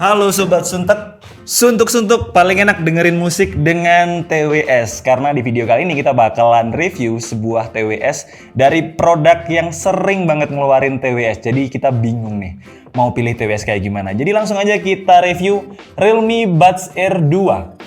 Halo Sobat Suntek, suntuk-suntuk paling enak dengerin musik dengan TWS. Karena di video kali ini kita bakalan review sebuah TWS dari produk yang sering banget ngeluarin TWS. Jadi kita bingung nih, mau pilih TWS kayak gimana. Jadi langsung aja kita review Realme Buds Air 2.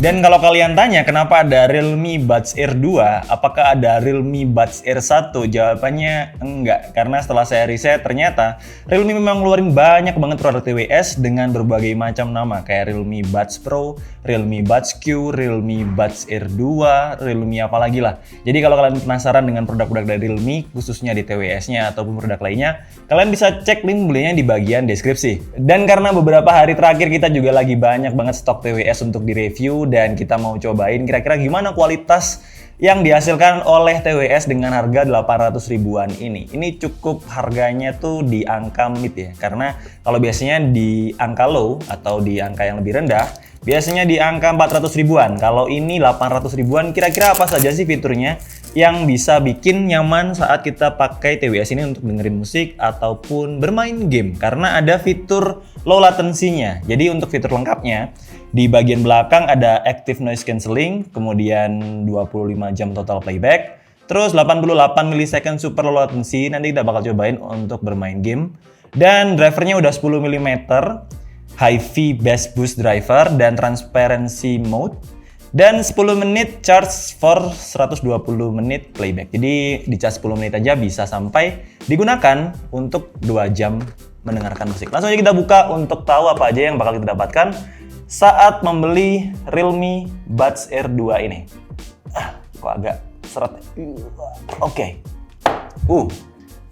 Dan kalau kalian tanya kenapa ada Realme Buds Air 2, apakah ada Realme Buds Air 1? Jawabannya enggak, karena setelah saya riset ternyata Realme memang ngeluarin banyak banget produk TWS dengan berbagai macam nama kayak Realme Buds Pro, Realme Buds Q, Realme Buds Air 2, Realme apalagi lah. Jadi kalau kalian penasaran dengan produk-produk dari Realme, khususnya di TWS-nya ataupun produk lainnya, kalian bisa cek link belinya di bagian deskripsi. Dan karena beberapa hari terakhir kita juga lagi banyak banget stok TWS untuk direview, dan kita mau cobain kira-kira gimana kualitas yang dihasilkan oleh TWS dengan harga 800 ribuan ini. Ini cukup harganya tuh di angka mid ya, karena kalau biasanya di angka low atau di angka yang lebih rendah, biasanya di angka 400 ribuan. Kalau ini 800 ribuan, kira-kira apa saja sih fiturnya yang bisa bikin nyaman saat kita pakai TWS ini untuk dengerin musik ataupun bermain game? Karena ada fitur low latency-nya. Jadi untuk fitur lengkapnya, di bagian belakang ada Active Noise Cancelling, kemudian 25 jam total playback, terus 88 millisecond super low latency, nanti kita bakal cobain untuk bermain game. Dan drivernya udah 10 mm, Hi-Fi Bass Boost driver, dan Transparency Mode. Dan 10 menit charge for 120 menit playback. Jadi di charge 10 menit aja bisa sampai digunakan untuk 2 jam mendengarkan musik. Langsung aja kita buka untuk tahu apa aja yang bakal kita dapatkan saat membeli Realme Buds Air 2 ini. Kok agak seret. Oke.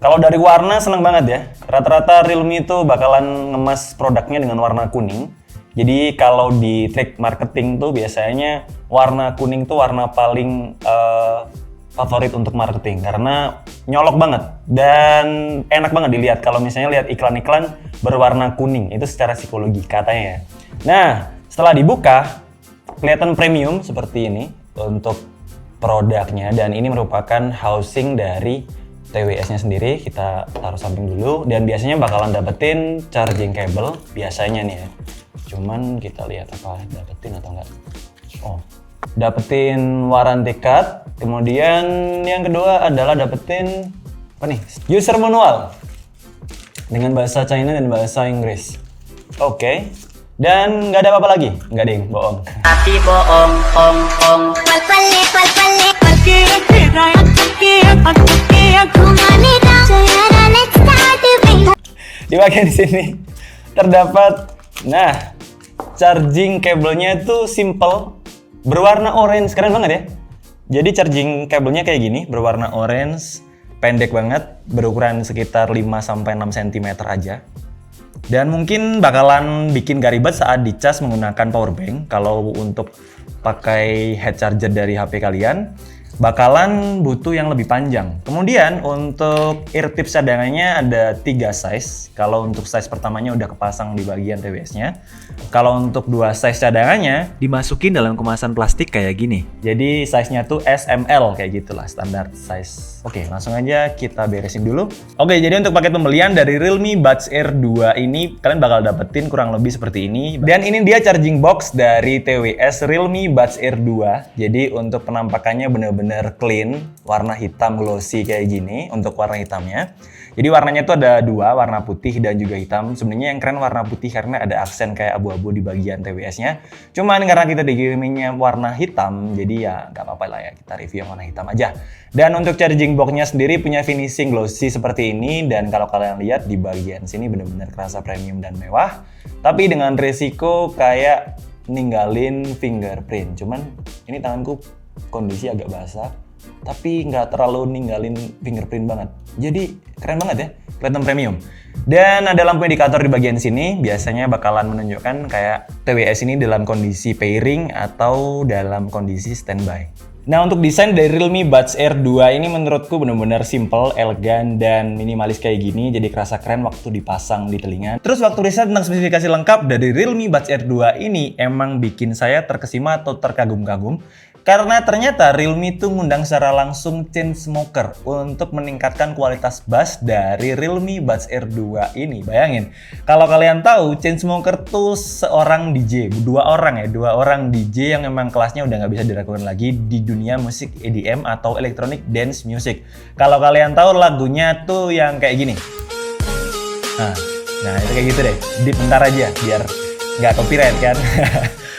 Kalau dari warna seneng banget ya. Rata-rata Realme itu bakalan ngemas produknya dengan warna kuning. Jadi kalau di trik marketing tuh biasanya warna kuning tuh warna paling favorit untuk marketing karena nyolok banget dan enak banget dilihat kalau misalnya lihat iklan-iklan berwarna kuning, itu secara psikologi katanya ya. Nah, setelah dibuka kelihatan premium seperti ini untuk produknya, dan ini merupakan housing dari TWS-nya sendiri. Kita taruh samping dulu, dan biasanya bakalan dapetin charging cable biasanya nih ya. Cuman kita lihat apa dapetin atau enggak. Dapetin warranty card. Kemudian yang kedua adalah dapetin apa nih? User manual dengan bahasa China dan bahasa Inggris. Oke. Dan nggak ada apa-apa lagi. Nggak ding, bohong. Tapi bohong, Di bagian sini terdapat, charging kabelnya itu simple, berwarna orange, keren banget ya. Jadi charging kabelnya kayak gini, berwarna orange, pendek banget, berukuran sekitar 5-6 cm aja. Dan mungkin bakalan bikin gak ribet saat dicas menggunakan power bank. Kalau untuk pakai head charger dari HP kalian, bakalan butuh yang lebih panjang. Kemudian untuk ear tips cadangannya ada 3 size. Kalau untuk size pertamanya udah kepasang di bagian TWS-nya. Kalau untuk 2 size cadangannya dimasukin dalam kemasan plastik kayak gini. Jadi size-nya tuh SML kayak gitulah, standar size. Oke, langsung aja kita beresin dulu. Oke, jadi untuk paket pembelian dari Realme Buds Air 2 ini kalian bakal dapetin kurang lebih seperti ini. Dan ini dia charging box dari TWS Realme Buds Air 2. Jadi untuk penampakannya bener-bener clean, warna hitam glossy kayak gini untuk warna hitamnya. Jadi warnanya itu ada 2, warna putih dan juga hitam. Sebenarnya yang keren warna putih karena ada aksen kayak abu-abu di bagian TWS-nya. Cuman karena kita dikiriminnya warna hitam, jadi ya nggak apa-apa lah ya, kita review yang warna hitam aja. Dan untuk charging box-nya sendiri punya finishing glossy seperti ini, dan kalau kalian lihat di bagian sini benar-benar kerasa premium dan mewah. Tapi dengan resiko kayak ninggalin fingerprint. Cuman ini tanganku kondisi agak basah, tapi nggak terlalu ninggalin fingerprint banget. Jadi keren banget ya, kelihatan premium. Dan ada lampu indikator di bagian sini, biasanya bakalan menunjukkan kayak TWS ini dalam kondisi pairing atau dalam kondisi standby. Nah, untuk desain dari Realme Buds Air 2 ini menurutku benar-benar simple, elegan, dan minimalis kayak gini. Jadi kerasa keren waktu dipasang di telinga. Terus waktu riset tentang spesifikasi lengkap dari Realme Buds Air 2 ini emang bikin saya terkesima atau terkagum-kagum. Karena ternyata Realme itu ngundang secara langsung Chainsmoker untuk meningkatkan kualitas bass dari Realme Buds Air 2 ini. Bayangin, kalau kalian tahu Chainsmoker tuh seorang DJ, dua orang DJ yang memang kelasnya udah nggak bisa diragukan lagi di dunia musik EDM atau electronic dance music. Kalau kalian tahu lagunya tuh yang kayak gini. Nah itu kayak gitu deh, deep bentar aja biar nggak copyright kan.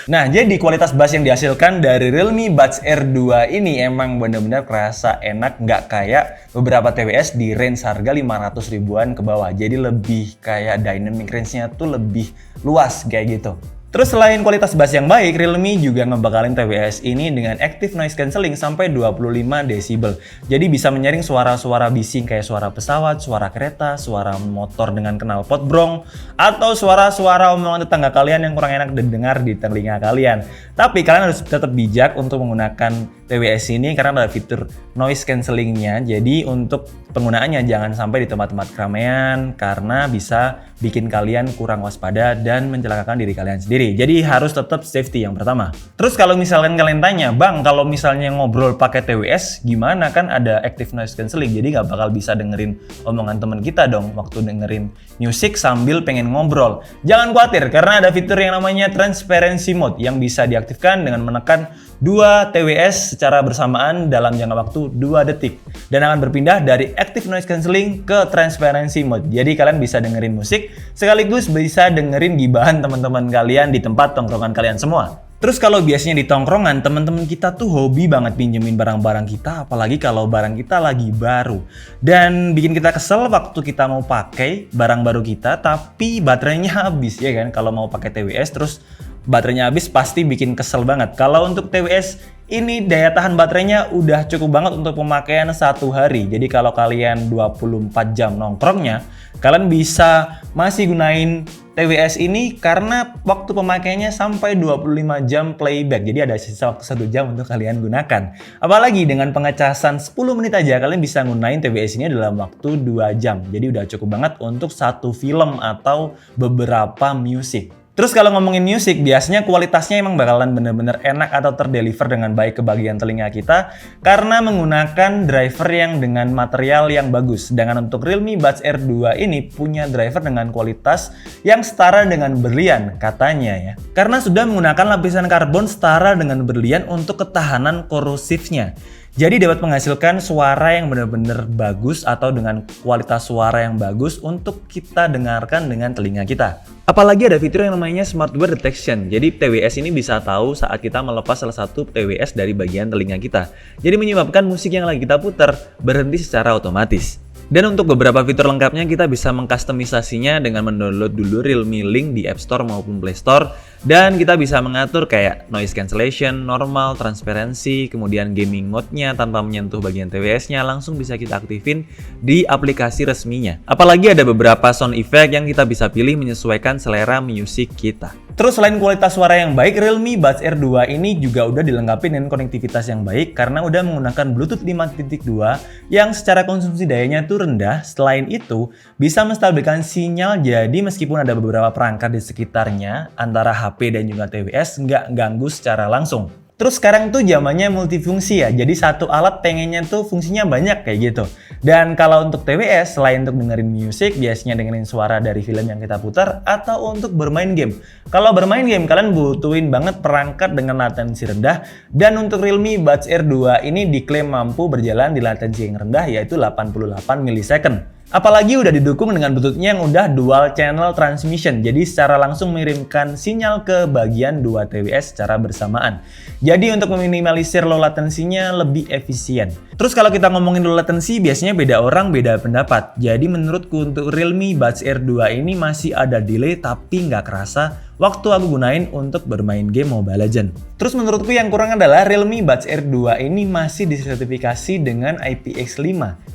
Nah, jadi kualitas bass yang dihasilkan dari Realme Buds Air 2 ini emang bener-bener kerasa enak, nggak kayak beberapa TWS di range harga 500 ribuan ke bawah. Jadi lebih kayak dynamic range-nya tuh lebih luas kayak gitu. Terus selain kualitas bass yang baik, Realme juga ngebakalin TWS ini dengan active noise cancelling sampai 25 decibel. Jadi bisa menyaring suara-suara bising kayak suara pesawat, suara kereta, suara motor dengan knalpot brong, atau suara-suara omongan tetangga kalian yang kurang enak didengar di telinga kalian. Tapi kalian harus tetap bijak untuk menggunakan TWS ini karena ada fitur noise cancellingnya. Jadi untuk penggunaannya jangan sampai di tempat-tempat keramaian karena bisa bikin kalian kurang waspada dan mencelakakan diri kalian sendiri. Jadi harus tetap safety yang pertama. Terus kalau misalkan kalian tanya, Bang, kalau misalnya ngobrol pakai TWS gimana, kan ada active noise cancelling, jadi nggak bakal bisa dengerin omongan teman kita dong waktu dengerin musik sambil pengen ngobrol. Jangan khawatir karena ada fitur yang namanya transparency mode yang bisa diaktifkan dengan menekan 2 TWS secara bersamaan dalam jangka waktu 2 detik dan akan berpindah dari active noise cancelling ke transparency mode. Jadi kalian bisa dengerin musik sekaligus bisa dengerin gibahan teman-teman kalian di tempat tongkrongan kalian semua. Terus kalau biasanya di tongkrongan, teman-teman kita tuh hobi banget pinjemin barang-barang kita, apalagi kalau barang kita lagi baru. Dan bikin kita kesel waktu kita mau pakai barang baru kita, tapi baterainya habis, ya kan? Kalau mau pakai TWS terus baterainya habis pasti bikin kesel banget. Kalau untuk TWS ini daya tahan baterainya udah cukup banget untuk pemakaian 1 hari. Jadi kalau kalian 24 jam nongkrongnya, kalian bisa masih gunain TWS ini karena waktu pemakaiannya sampai 25 jam playback. Jadi ada sisa waktu 1 jam untuk kalian gunakan. Apalagi dengan pengecasan 10 menit aja kalian bisa gunain TWS ini dalam waktu 2 jam. Jadi udah cukup banget untuk 1 film atau beberapa musik. Terus kalau ngomongin musik, biasanya kualitasnya emang bakalan bener-bener enak atau terdeliver dengan baik ke bagian telinga kita karena menggunakan driver yang dengan material yang bagus. Sedangkan untuk Realme Buds Air 2 ini punya driver dengan kualitas yang setara dengan berlian katanya ya. Karena sudah menggunakan lapisan karbon setara dengan berlian untuk ketahanan korosifnya. Jadi dapat menghasilkan suara yang benar-benar bagus atau dengan kualitas suara yang bagus untuk kita dengarkan dengan telinga kita. Apalagi ada fitur yang namanya Smart Wear Detection. Jadi TWS ini bisa tahu saat kita melepas salah satu TWS dari bagian telinga kita. Jadi menyebabkan musik yang lagi kita putar berhenti secara otomatis. Dan untuk beberapa fitur lengkapnya kita bisa mengkustomisasinya dengan mendownload dulu Realme Link di App Store maupun Play Store. Dan kita bisa mengatur kayak noise cancellation, normal, transparency, kemudian gaming mode-nya tanpa menyentuh bagian TWS-nya langsung bisa kita aktifin di aplikasi resminya. Apalagi ada beberapa sound effect yang kita bisa pilih menyesuaikan selera musik kita. Terus selain kualitas suara yang baik, Realme Buds Air 2 ini juga udah dilengkapi dengan konektivitas yang baik karena udah menggunakan Bluetooth 5.2 yang secara konsumsi dayanya tuh rendah. Selain itu, bisa menstabilkan sinyal jadi meskipun ada beberapa perangkat di sekitarnya antara HP dan juga TWS nggak ganggu secara langsung. Terus sekarang tuh zamannya multifungsi ya, jadi satu alat pengennya tuh fungsinya banyak kayak gitu. Dan kalau untuk TWS, selain untuk dengerin musik, biasanya dengerin suara dari film yang kita putar, atau untuk bermain game. Kalau bermain game, kalian butuhin banget perangkat dengan latensi rendah, dan untuk Realme Buds Air 2 ini diklaim mampu berjalan di latensi yang rendah, yaitu 88 millisecond. Apalagi udah didukung dengan Bluetooth-nya yang udah dual channel transmission, jadi secara langsung mengirimkan sinyal ke bagian 2 TWS secara bersamaan. Jadi untuk meminimalisir low latensinya lebih efisien. Terus kalau kita ngomongin low latency, biasanya beda orang beda pendapat. Jadi menurutku untuk Realme Buds Air 2 ini masih ada delay tapi nggak kerasa waktu aku gunain untuk bermain game Mobile Legends. Terus menurutku yang kurang adalah Realme Buds Air 2 ini masih disertifikasi dengan IPX5,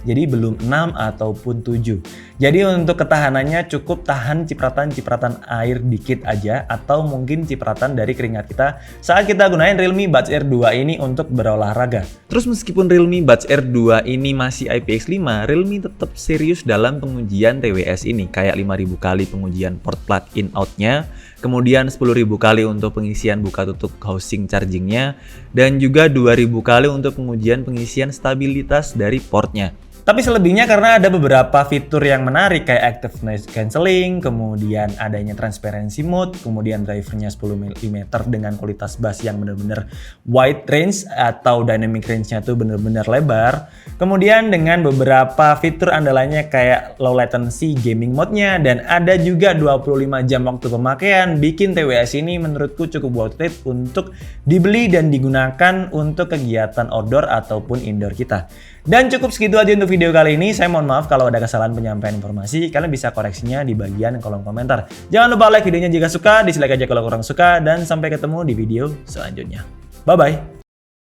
jadi belum 6 ataupun 7. Jadi untuk ketahanannya cukup tahan cipratan-cipratan air dikit aja atau mungkin cipratan dari keringat kita saat kita gunain Realme Buds Air 2 ini untuk berolahraga. Terus meskipun Realme Buds Buds Air 2 ini masih IPX5, Realme tetap serius dalam pengujian TWS ini, kayak 5000 kali pengujian port plug-in out-nya, kemudian 10.000 kali untuk pengisian buka tutup housing chargingnya, dan juga 2.000 kali untuk pengujian pengisian stabilitas dari portnya. Tapi selebihnya karena ada beberapa fitur yang menarik kayak active noise cancelling, kemudian adanya transparency mode, kemudian drivernya 10 mm dengan kualitas bass yang benar-benar wide range atau dynamic range-nya tuh benar-benar lebar. Kemudian dengan beberapa fitur andalannya kayak low latency gaming mode-nya dan ada juga 25 jam waktu pemakaian, bikin TWS ini menurutku cukup worth it untuk dibeli dan digunakan untuk kegiatan outdoor ataupun indoor kita. Dan cukup segitu aja untuk video kali ini. Saya mohon maaf kalau ada kesalahan penyampaian informasi. Kalian bisa koreksinya di bagian kolom komentar. Jangan lupa like videonya jika suka, dislike aja kalau kurang suka, dan sampai ketemu di video selanjutnya. Bye-bye.